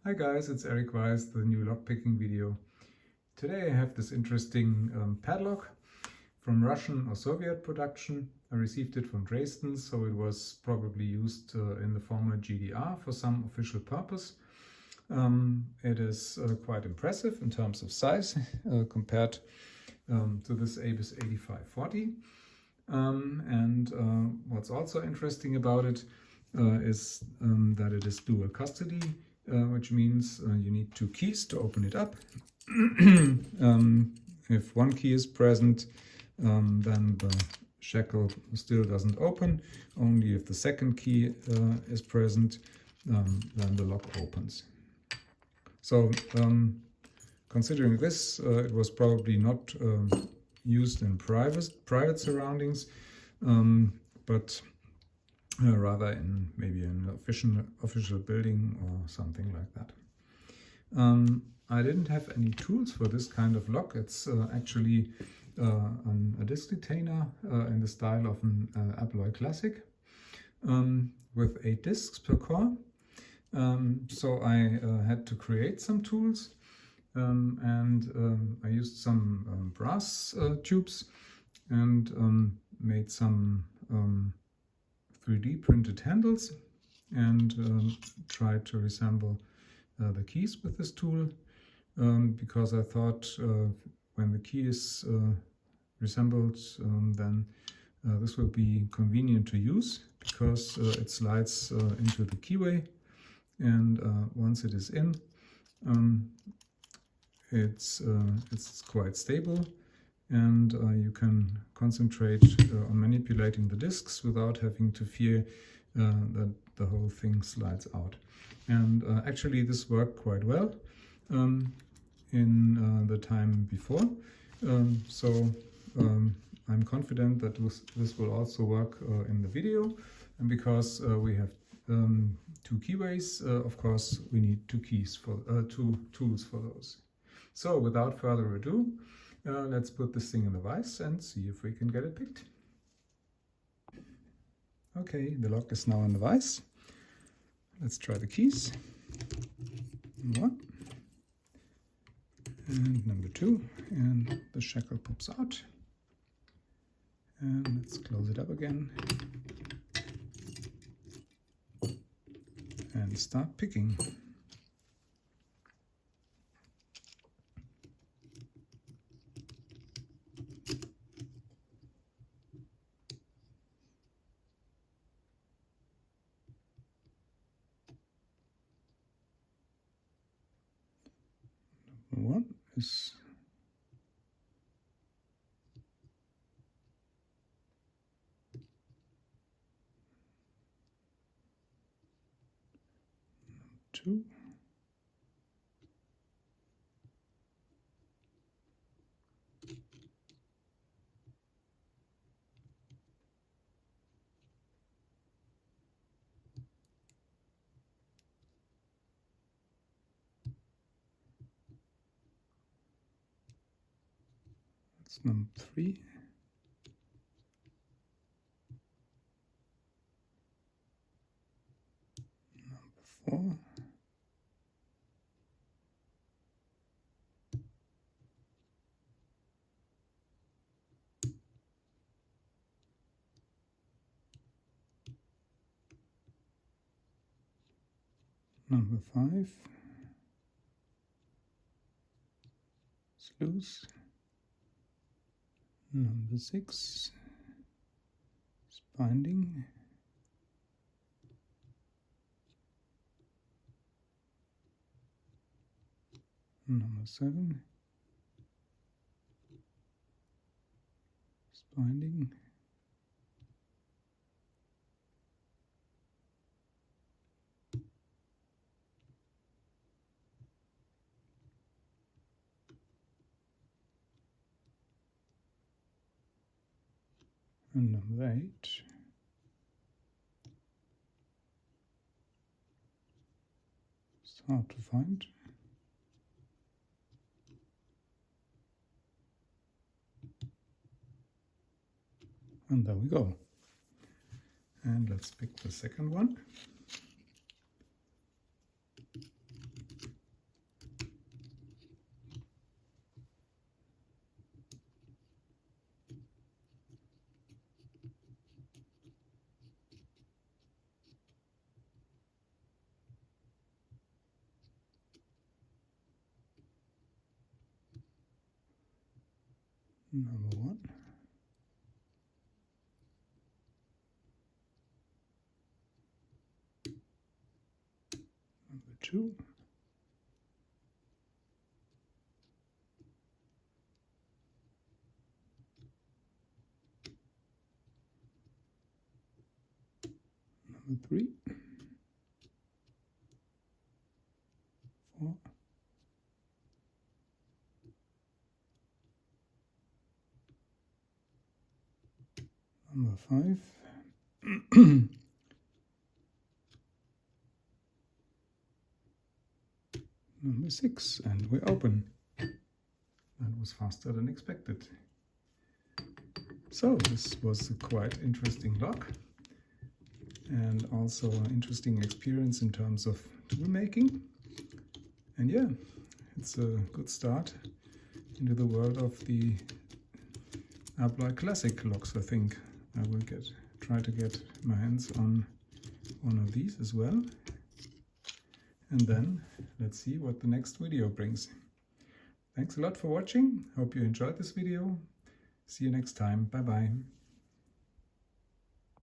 Hi guys, it's Erik-Weisz, the new lockpicking video. Today I have this interesting padlock from Russian or Soviet production. I received it from Dresden, so it was probably used in the former GDR for some official purpose. It is quite impressive in terms of size compared to this ABIS 8540. What's also interesting about it is that it is dual custody, which means you need two keys to open it up. If one key is present, then the shackle still doesn't open. Only if the second key is present, then the lock opens. So considering this, it was probably not used in private surroundings, but rather in maybe an official building or something like that. I didn't have any tools for this kind of lock. It's actually a disc detainer in the style of an Abloy Classic with 8 discs per core. So I had to create some tools. I used some brass tubes and made some 3D printed handles and tried to reassemble the keys with this tool because I thought when the key is reassembled, then this will be convenient to use because it slides into the keyway, and once it is in, it's quite stable, and you can concentrate on manipulating the discs without having to fear that the whole thing slides out. And actually this worked quite well in the time before, so I'm confident that this will also work in the video. And because we have 2 keyways, of course we need 2 keys for 2 tools for those. So without further ado, let's put this thing in the vise and see if we can get it picked. Okay, the lock is now in the vise. Let's try the keys. Number 1 and number 2, and the shackle pops out. And let's close it up again and start picking. Number 1 is number 2. That's number 3. Number 4. Number 5 is loose. Number 6 is binding. Number 7 is binding. And number 8 is hard to find. And there we go. And let's pick the second one. Number 1. Number 2. Number 3. 4. Number 5. Number 6, and we open. That was faster than expected. So this was a quite interesting lock, and also an interesting experience in terms of tool making. And yeah, it's a good start into the world of the Abloy Classic locks. I think I will try to get my hands on one of these as well. And then let's see what the next video brings. Thanks a lot for watching. Hope you enjoyed this video. See you next time. Bye bye.